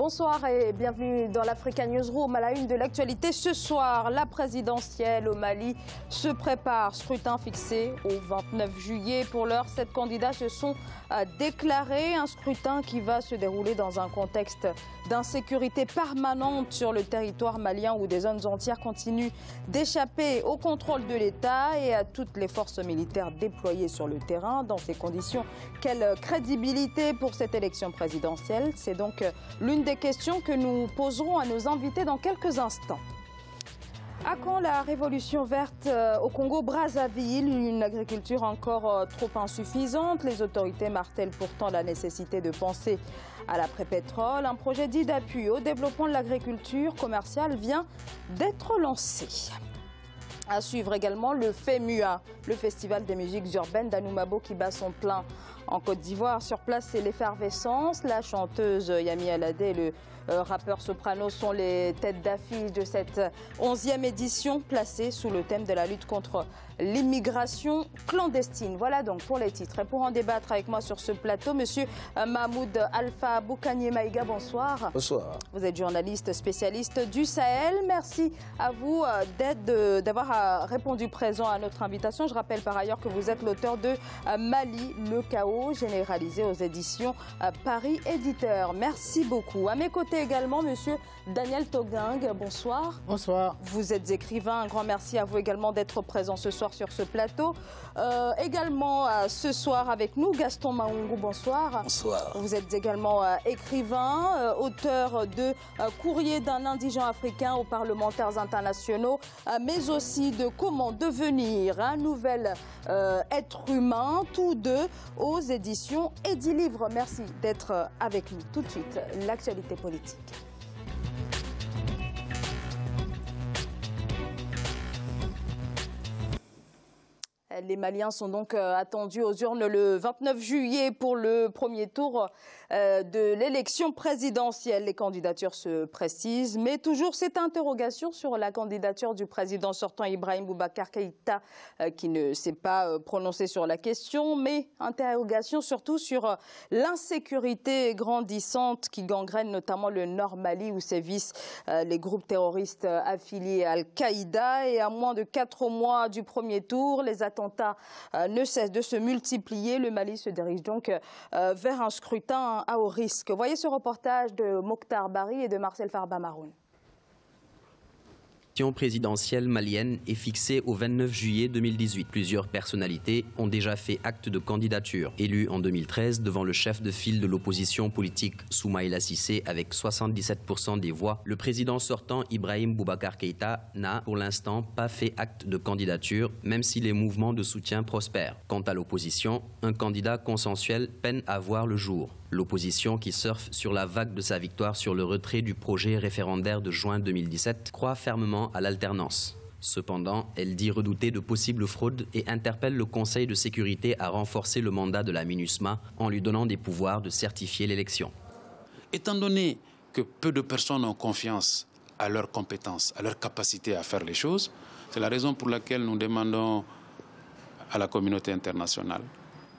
Bonsoir et bienvenue dans l'Africa Newsroom. À la une de l'actualité ce soir, la présidentielle au Mali se prépare. Scrutin fixé au 29 juillet. Pour l'heure, 7 candidats se sont déclarés. Un scrutin qui va se dérouler dans un contexte d'insécurité permanente sur le territoire malien où des zones entières continuent d'échapper au contrôle de l'État et à toutes les forces militaires déployées sur le terrain. Dans ces conditions, quelle crédibilité pour cette élection présidentielle? C'est donc l'une des questions que nous poserons à nos invités dans quelques instants. À quand la révolution verte au Congo-Brazzaville? Une agriculture encore trop insuffisante. Les autorités martèlent pourtant la nécessité de penser à l'après-pétrole. Un projet dit d'appui au développement de l'agriculture commerciale vient d'être lancé. À suivre également le FEMUA, le Festival des musiques urbaines d'Anoumabo qui bat son plein en Côte d'Ivoire. Sur place, c'est l'effervescence. La chanteuse Yami Alade et le rappeur Soprano sont les têtes d'affiche de cette 11e édition placée sous le thème de la lutte contre l'immigration clandestine. Voilà donc pour les titres. Et pour en débattre avec moi sur ce plateau, monsieur Mahmoud Alpha Boukanye Maïga, bonsoir. Bonsoir. Vous êtes journaliste spécialiste du Sahel. Merci à vous d'avoir répondu présent à notre invitation. Je rappelle par ailleurs que vous êtes l'auteur de Mali, le chaos généralisé aux éditions Paris Éditeur. Merci beaucoup. À mes côtés également, monsieur Daniel Togang, bonsoir. Bonsoir. Vous êtes écrivain. Un grand merci à vous également d'être présent ce soir sur ce plateau. Également ce soir avec nous, Gaston Maungu, bonsoir. Bonsoir. Vous êtes également écrivain, auteur de Courrier d'un indigent africain aux parlementaires internationaux, mais aussi de Comment devenir un nouvel être humain, tous deux aux éditions Edilivre. Merci d'être avec nous. Tout de suite, l'actualité politique. Les Maliens sont donc attendus aux urnes le 29 juillet pour le premier tour de l'élection présidentielle. Les candidatures se précisent, mais toujours cette interrogation sur la candidature du président sortant Ibrahim Boubacar Keïta qui ne s'est pas prononcé sur la question, mais interrogation surtout sur l'insécurité grandissante qui gangrène notamment le Nord Mali où sévissent les groupes terroristes affiliés à Al-Qaïda. Et à moins de 4 mois du premier tour, les attentats ne cessent de se multiplier. Le Mali se dirige donc vers un scrutin à haut risque. Voyez ce reportage de Mokhtar Bari et de Marcel Farba Maroun. L'élection présidentielle malienne est fixée au 29 juillet 2018. Plusieurs personnalités ont déjà fait acte de candidature. Élu en 2013 devant le chef de file de l'opposition politique Soumaïla Cissé avec 77% des voix, le président sortant Ibrahim Boubacar Keïta n'a pour l'instant pas fait acte de candidature, même si les mouvements de soutien prospèrent. Quant à l'opposition, un candidat consensuel peine à voir le jour. L'opposition, qui surfe sur la vague de sa victoire sur le retrait du projet référendaire de juin 2017, croit fermement à l'alternance. Cependant, elle dit redouter de possibles fraudes et interpelle le Conseil de sécurité à renforcer le mandat de la MINUSMA en lui donnant des pouvoirs de certifier l'élection. Étant donné que peu de personnes ont confiance à leurs compétences, à leur capacité à faire les choses, c'est la raison pour laquelle nous demandons à la communauté internationale,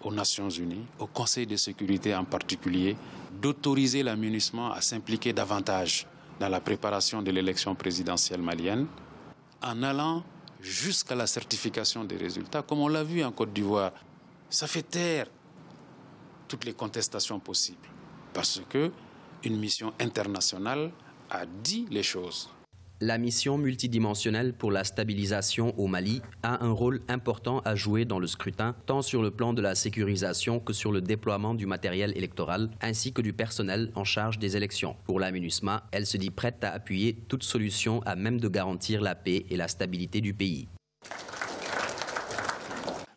aux Nations Unies, au Conseil de sécurité en particulier, d'autoriser la MINUSMA à s'impliquer davantage dans la préparation de l'élection présidentielle malienne, en allant jusqu'à la certification des résultats, comme on l'a vu en Côte d'Ivoire. Ça fait taire toutes les contestations possibles, parce qu'une mission internationale a dit les choses. La mission multidimensionnelle pour la stabilisation au Mali a un rôle important à jouer dans le scrutin, tant sur le plan de la sécurisation que sur le déploiement du matériel électoral, ainsi que du personnel en charge des élections. Pour la MINUSMA, elle se dit prête à appuyer toute solution à même de garantir la paix et la stabilité du pays.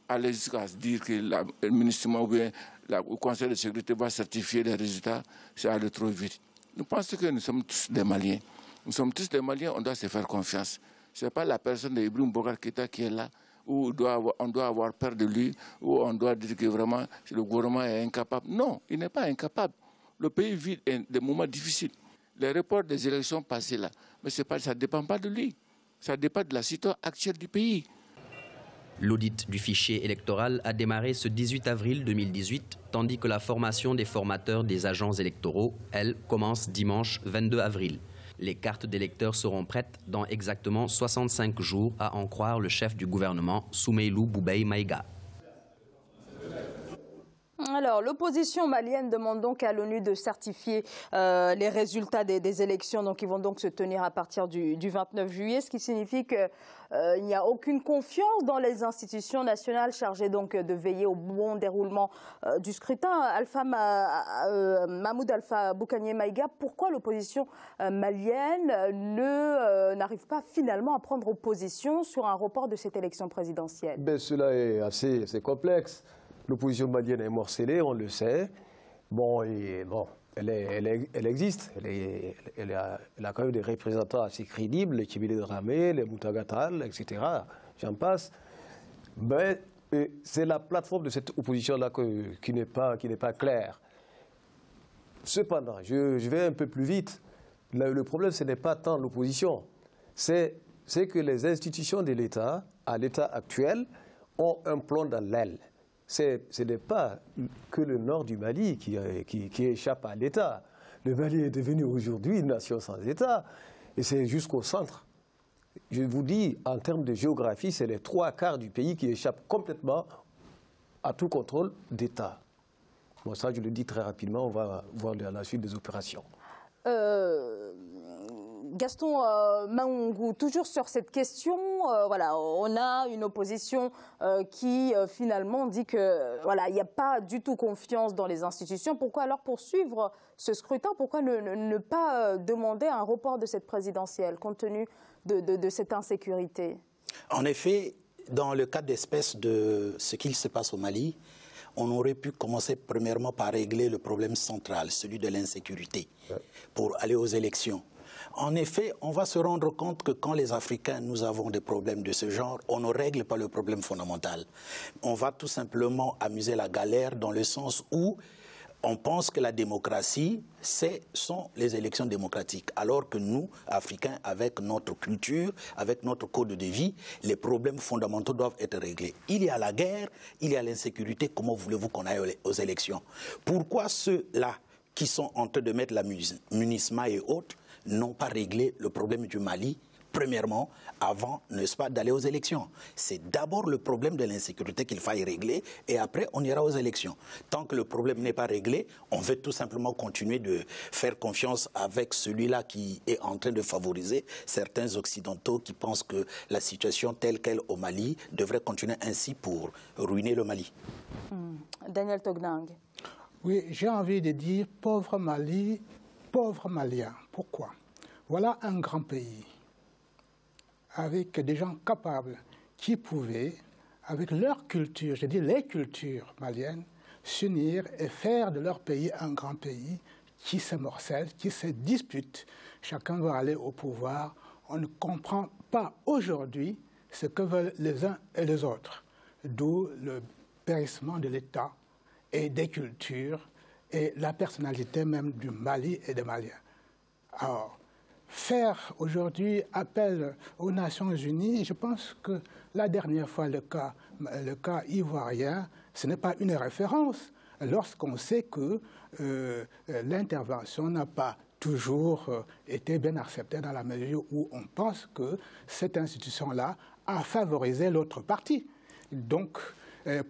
Aller jusqu'à dire que le MINUSMA ou bien le Conseil de sécurité va certifier les résultats, c'est aller trop vite. Nous pensons que nous sommes tous des Maliens. Nous sommes tous des Maliens, on doit se faire confiance. Ce n'est pas la personne d'Ibrahim Boubacar Keïta qui est là, où on doit avoir peur de lui, où on doit dire que vraiment le gouvernement est incapable. Non, il n'est pas incapable. Le pays vit des moments difficiles. Les reports des élections passées là, mais ça ne dépend pas de lui. Ça dépend de la situation actuelle du pays. L'audit du fichier électoral a démarré ce 18 avril 2018, tandis que la formation des formateurs des agents électoraux, elle, commence dimanche 22 avril. Les cartes d'électeurs seront prêtes dans exactement 65 jours, à en croire le chef du gouvernement, Soumeylou Boubèye Maïga. Alors, l'opposition malienne demande donc à l'ONU de certifier les résultats des élections qui vont donc se tenir à partir du 29 juillet, ce qui signifie qu'il n'y a aucune confiance dans les institutions nationales chargées donc de veiller au bon déroulement du scrutin. Mahmoud Alpha Boukanié Maïga, pourquoi l'opposition malienne n'arrive pas finalement à prendre position sur un report de cette élection présidentielle? Cela est assez complexe. L'opposition malienne est morcelée, on le sait. Elle existe. Elle a quand même des représentants assez crédibles, les Kibile Dramé, les Moutagatal, etc. J'en passe. Mais c'est la plateforme de cette opposition-là qui n'est pas claire. Cependant, je vais un peu plus vite. Le problème, ce n'est pas tant l'opposition. C'est que les institutions de l'État, à l'état actuel, ont un plomb dans l'aile. Ce n'est pas que le nord du Mali qui échappe à l'État. Le Mali est devenu aujourd'hui une nation sans État. Et c'est jusqu'au centre. Je vous dis, en termes de géographie, c'est les 3/4 du pays qui échappent complètement à tout contrôle d'État. Bon, ça, je le dis très rapidement, on va voir la suite des opérations. Gaston Maungou, toujours sur cette question, on a une opposition qui finalement dit que il n'y a pas du tout confiance dans les institutions. Pourquoi alors poursuivre ce scrutin? Pourquoi ne pas demander un report de cette présidentielle compte tenu de cette insécurité? En effet, dans le cas d'espèce de ce qu'il se passe au Mali, on aurait pu commencer premièrement par régler le problème central, celui de l'insécurité, pour aller aux élections. En effet, on va se rendre compte que quand les Africains, nous avons des problèmes de ce genre, on ne règle pas le problème fondamental. On va tout simplement amuser la galère dans le sens où on pense que la démocratie, sont les élections démocratiques. Alors que nous, Africains, avec notre culture, avec notre code de vie, les problèmes fondamentaux doivent être réglés. Il y a la guerre, il y a l'insécurité. Comment voulez-vous qu'on aille aux élections? Pourquoi ceux-là qui sont en train de mettre la MINUSMA et autres n'ont pas réglé le problème du Mali, premièrement, avant, n'est-ce pas, d'aller aux élections? C'est d'abord le problème de l'insécurité qu'il faille régler et après, on ira aux élections. Tant que le problème n'est pas réglé, on veut tout simplement continuer de faire confiance avec celui-là qui est en train de favoriser certains Occidentaux qui pensent que la situation telle qu'elle au Mali devrait continuer ainsi pour ruiner le Mali. Daniel Togdang. Oui, j'ai envie de dire pauvre Mali, pauvre Malien. Pourquoi? Voilà un grand pays avec des gens capables qui pouvaient, avec leur culture, je dis les cultures maliennes, s'unir et faire de leur pays un grand pays qui se morcelle, qui se dispute. Chacun veut aller au pouvoir. On ne comprend pas aujourd'hui ce que veulent les uns et les autres. D'où le périssement de l'État et des cultures et la personnalité même du Mali et des Maliens. Alors, faire aujourd'hui appel aux Nations Unies, je pense que la dernière fois, le cas ivoirien, ce n'est pas une référence lorsqu'on sait que l'intervention n'a pas toujours été bien acceptée dans la mesure où on pense que cette institution-là a favorisé l'autre parti. Donc,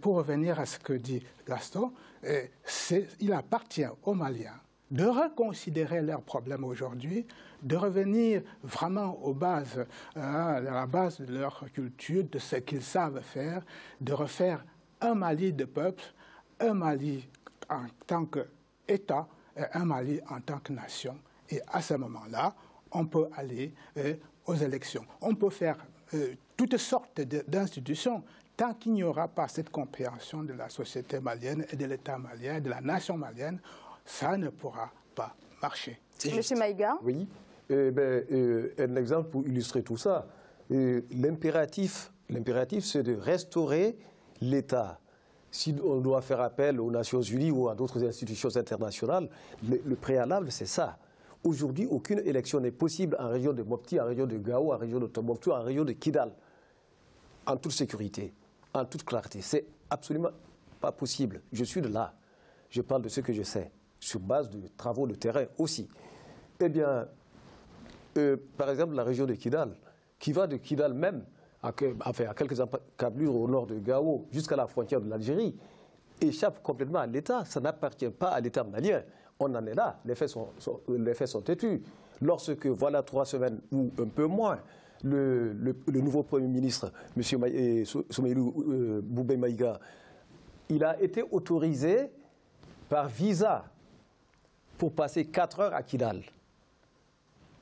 pour revenir à ce que dit Gaston, il appartient aux Maliens de reconsidérer leurs problèmes aujourd'hui, de revenir vraiment aux bases, à la base de leur culture, de ce qu'ils savent faire, de refaire un Mali de peuple, un Mali en tant qu'État et un Mali en tant que nation. Et à ce moment-là, on peut aller aux élections. On peut faire toutes sortes d'institutions. Tant qu'il n'y aura pas cette compréhension de la société malienne et de l'État malien, de la nation malienne, ça ne pourra pas marcher. Monsieur Maïga? Oui. Un exemple pour illustrer tout ça. L'impératif, c'est de restaurer l'État. Si on doit faire appel aux Nations Unies ou à d'autres institutions internationales, le préalable, c'est ça. Aujourd'hui, aucune élection n'est possible en région de Mopti, en région de Gao, en région de Tombouctou, en région de Kidal, en toute sécurité. en toute clarté. C'est absolument pas possible. Je suis de là. Je parle de ce que je sais, sur base de travaux de terrain aussi. Eh bien, par exemple, la région de Kidal, qui va de Kidal même, à quelques encablures au nord de Gao, jusqu'à la frontière de l'Algérie, échappe complètement à l'État. Ça n'appartient pas à l'État malien. On en est là. Les faits sont têtus. Lorsque, voilà 3 semaines ou un peu moins, le nouveau Premier ministre, M. Soumaïlou Boubé Maïga, il a été autorisé par visa pour passer 4 heures à Kidal.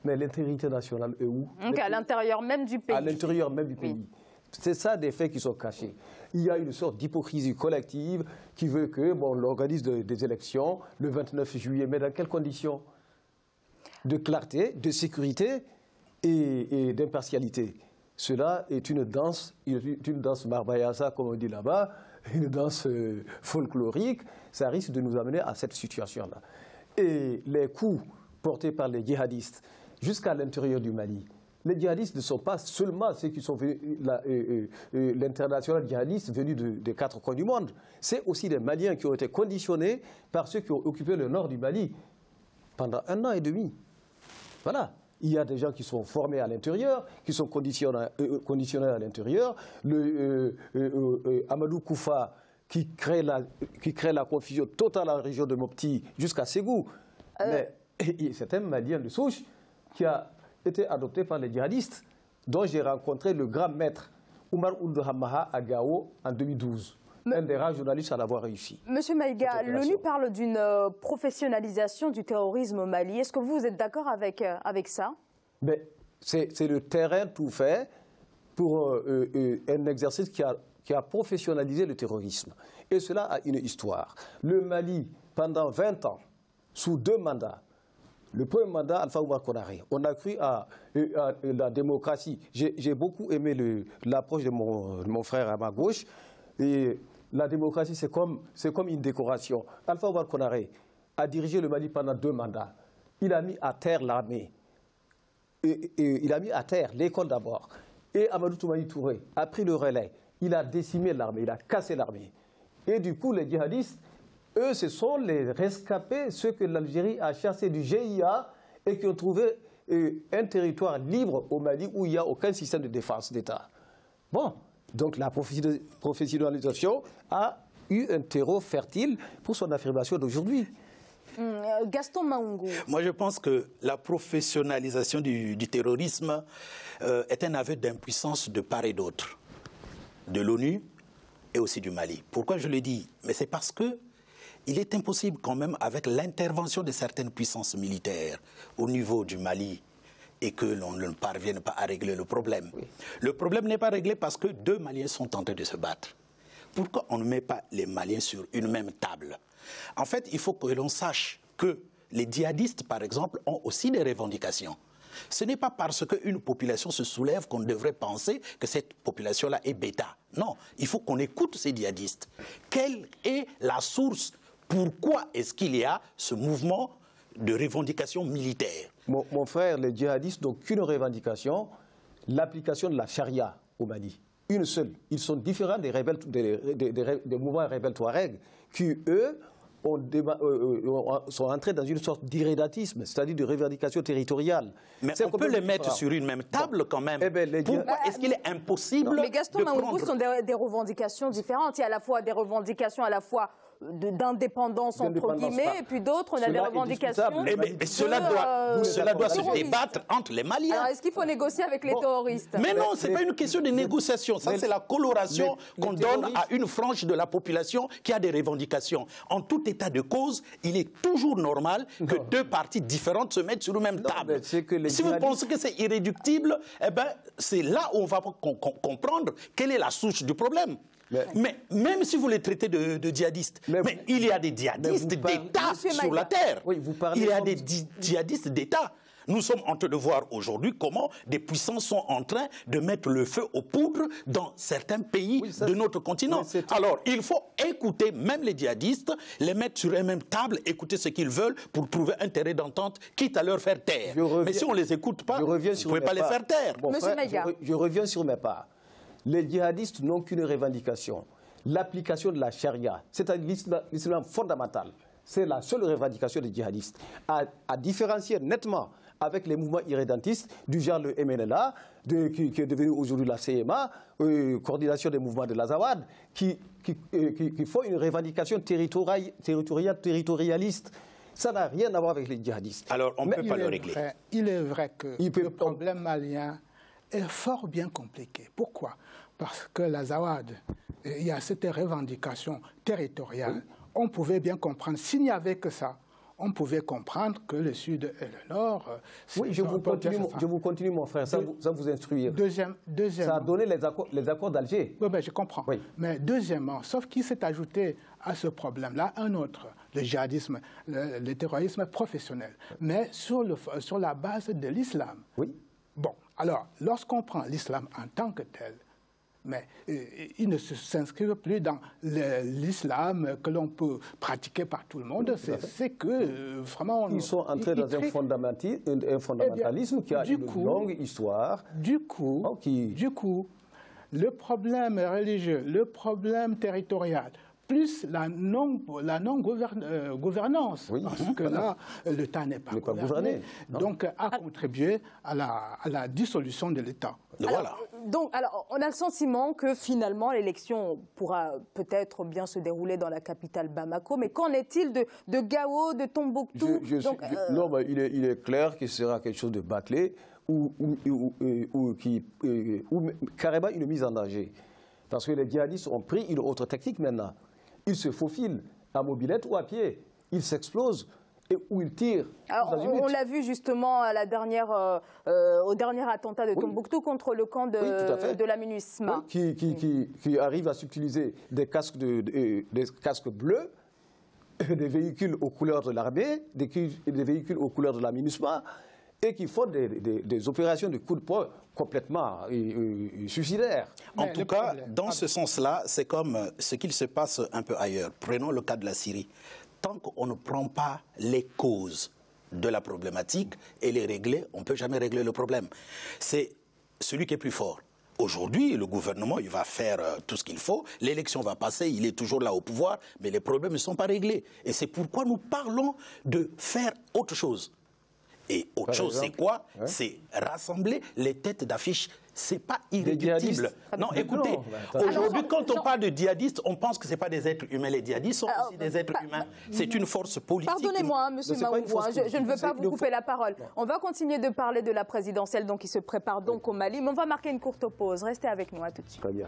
Mais l'intégrité nationale est où? Donc à l'intérieur même du pays. À l'intérieur même du pays. Oui. C'est ça des faits qui sont cachés. Il y a une sorte d'hypocrisie collective qui veut que on organise des élections le 29 juillet. Mais dans quelles conditions? De clarté, de sécurité et d'impartialité. Cela est une danse marbayasa, comme on dit là-bas, une danse folklorique. Ça risque de nous amener à cette situation-là. Et les coups portés par les djihadistes jusqu'à l'intérieur du Mali, les djihadistes ne sont pas seulement ceux qui sont venus, l'international djihadiste venu des 4 coins du monde. C'est aussi des Maliens qui ont été conditionnés par ceux qui ont occupé le nord du Mali pendant 1 an et demi. Voilà. Il y a des gens qui sont formés à l'intérieur, qui sont conditionnés à l'intérieur. Amadou Koufa, qui crée la confusion totale dans la région de Mopti jusqu'à Ségou. Mais c'est un Malien de souche qui a été adopté par les djihadistes, dont j'ai rencontré le grand maître Oumar Ould Hamaha à Gao en 2012. Un des rares journalistes à l'avoir réussi. Monsieur Maïga, l'ONU parle d'une professionnalisation du terrorisme au Mali. Est-ce que vous êtes d'accord avec ça? Mais c'est le terrain tout fait pour un exercice qui a professionnalisé le terrorisme. Et cela a une histoire. Le Mali, pendant 20 ans, sous 2 mandats, le premier mandat, Alpha Oumar Konaré, on a cru à la démocratie. J'ai beaucoup aimé l'approche de mon frère à ma gauche. Et la démocratie, c'est comme une décoration. Alpha Oumar Konaré a dirigé le Mali pendant 2 mandats. Il a mis à terre l'armée. Il a mis à terre l'école d'abord. Et Amadou Toumani Touré a pris le relais. Il a décimé l'armée, il a cassé l'armée. Et du coup, les djihadistes, eux, ce sont les rescapés, ceux que l'Algérie a chassés du GIA et qui ont trouvé un territoire libre au Mali où il n'y a aucun système de défense d'État. Bon, donc la professionnalisation a eu un terreau fertile pour son affirmation d'aujourd'hui. Gaston Maungu. Moi, je pense que la professionnalisation du terrorisme est un aveu d'impuissance de part et d'autre, de l'ONU et aussi du Mali. Pourquoi je le dis? Mais c'est parce que il est impossible quand même, avec l'intervention de certaines puissances militaires au niveau du Mali, et que l'on ne parvienne pas à régler le problème. Oui. Le problème n'est pas réglé parce que 2 Maliens sont en train de se battre. Pourquoi on ne met pas les Maliens sur une même table? En fait, il faut que l'on sache que les djihadistes, par exemple, ont aussi des revendications. Ce n'est pas parce qu'une population se soulève qu'on devrait penser que cette population-là est bêta. Non, il faut qu'on écoute ces djihadistes. Quelle est la source? Pourquoi est-ce qu'il y a ce mouvement de revendication militaire? Mon frère, les djihadistes n'ont qu'une revendication, l'application de la charia au Mali. Une seule. Ils sont différents des mouvements rebelles Touareg qui, eux, sont entrés dans une sorte d'irrédentisme, c'est-à-dire de revendication territoriale. Mais on peut les mettre sur une même table quand même. Pourquoi est-ce qu'il est impossible mais Gaston Maungu, ce sont des revendications différentes. Il y a à la fois des revendications à la fois d'indépendance entre guillemets, et puis d'autres, on a des revendications. Mais cela doit se débattre entre les Maliens. Alors, est-ce qu'il faut négocier avec les terroristes? Mais non, ce n'est pas une question de négociation. Ça, c'est la coloration qu'on donne à une frange de la population qui a des revendications. En tout état de cause, il est toujours normal que 2 parties différentes se mettent sur une même table. Si vous pensez que c'est irréductible, eh ben, c'est là où on va comprendre quelle est la source du problème. Mais même si vous les traitez de djihadistes, mais il y a des djihadistes d'État sur la terre. Oui, il y a des djihadistes d'État. Nous sommes en train de voir aujourd'hui comment des puissances sont en train de mettre le feu aux poudres dans certains pays de notre continent. Alors, il faut écouter même les djihadistes, les mettre sur une même table, écouter ce qu'ils veulent pour trouver un terrain d'entente, quitte à leur faire taire. Mais si on ne les écoute pas, vous ne pouvez pas les faire taire. Je reviens sur mes pas. les djihadistes n'ont qu'une revendication, l'application de la charia, c'est-à-dire l'islam fondamental. C'est la seule revendication des djihadistes, à différencier nettement avec les mouvements irrédentistes du genre le MNLA, qui est devenu aujourd'hui la CMA, coordination des mouvements de l'Azawad, qui font une revendication territorialiste. Ça n'a rien à voir avec les djihadistes. Alors, on ne peut pas le régler. Il est vrai que le problème malien est fort bien compliqué. Pourquoi? Parce que l'Azawad, il y a cette revendication territoriale. Oui. On pouvait bien comprendre, s'il n'y avait que ça, on pouvait comprendre que le Sud et le Nord... Oui, je vous continue, mon frère, ça vous instruire. Deuxièmement, ça a donné les accords d'Alger. Oui, ben, je comprends. Oui. Mais deuxièmement, sauf qu'il s'est ajouté à ce problème-là un autre, le djihadisme, le terrorisme professionnel, mais sur la base de l'islam. Oui. Bon, alors, lorsqu'on prend l'islam en tant que tel, mais il ne s'inscrit plus dans l'islam que l'on peut pratiquer par tout le monde. C'est que vraiment... Ils sont entrés dans un fondamentalisme qui a une longue histoire. Du coup, le problème religieux, le problème territorial, plus la non-gouvernance, oui, parce que là, le temps n'est pas gouverné, donc a contribué à la dissolution de l'État. Voilà. Alors, on a le sentiment que finalement, l'élection pourra peut-être bien se dérouler dans la capitale Bamako, mais qu'en est-il de Gao, de Tombouctou? Non, mais il est clair que ce sera quelque chose de bâclé ou carrément une mise en danger. Parce que les djihadistes ont pris une autre technique maintenant. Ils se faufilent à mobilette ou à pied. Ils s'explosent et où ils tirent. Alors, on l'a vu justement à au dernier attentat de Tombouctou contre le camp de la MINUSMA. Oui, qui arrive à subtiliser des casques bleus, des véhicules aux couleurs de l'armée, des véhicules aux couleurs de la MINUSMA, et qui font des opérations de coups de poing complètement suicidaires. En tout cas, dans ce sens-là, c'est comme ce qu'il se passe un peu ailleurs. Prenons le cas de la Syrie. Tant qu'on ne prend pas les causes de la problématique et les régler, on ne peut jamais régler le problème. C'est celui qui est plus fort. Aujourd'hui, le gouvernement, il va faire tout ce qu'il faut. L'élection va passer, il est toujours là au pouvoir, mais les problèmes ne sont pas réglés. Et c'est pourquoi nous parlons de faire autre chose. Et autre chose, c'est quoi? C'est rassembler les têtes d'affiche. C'est pas irréductible. Non, écoutez, aujourd'hui, quand on parle de djihadistes, on pense que ce n'est pas des êtres humains. Les djihadistes sont aussi des êtres humains. C'est une force politique. Pardonnez-moi, M. Maoufou, je ne veux pas vous couper la parole. On va continuer de parler de la présidentielle qui se prépare donc au Mali, mais on va marquer une courte pause. Restez avec nous, à tout de suite. Très bien.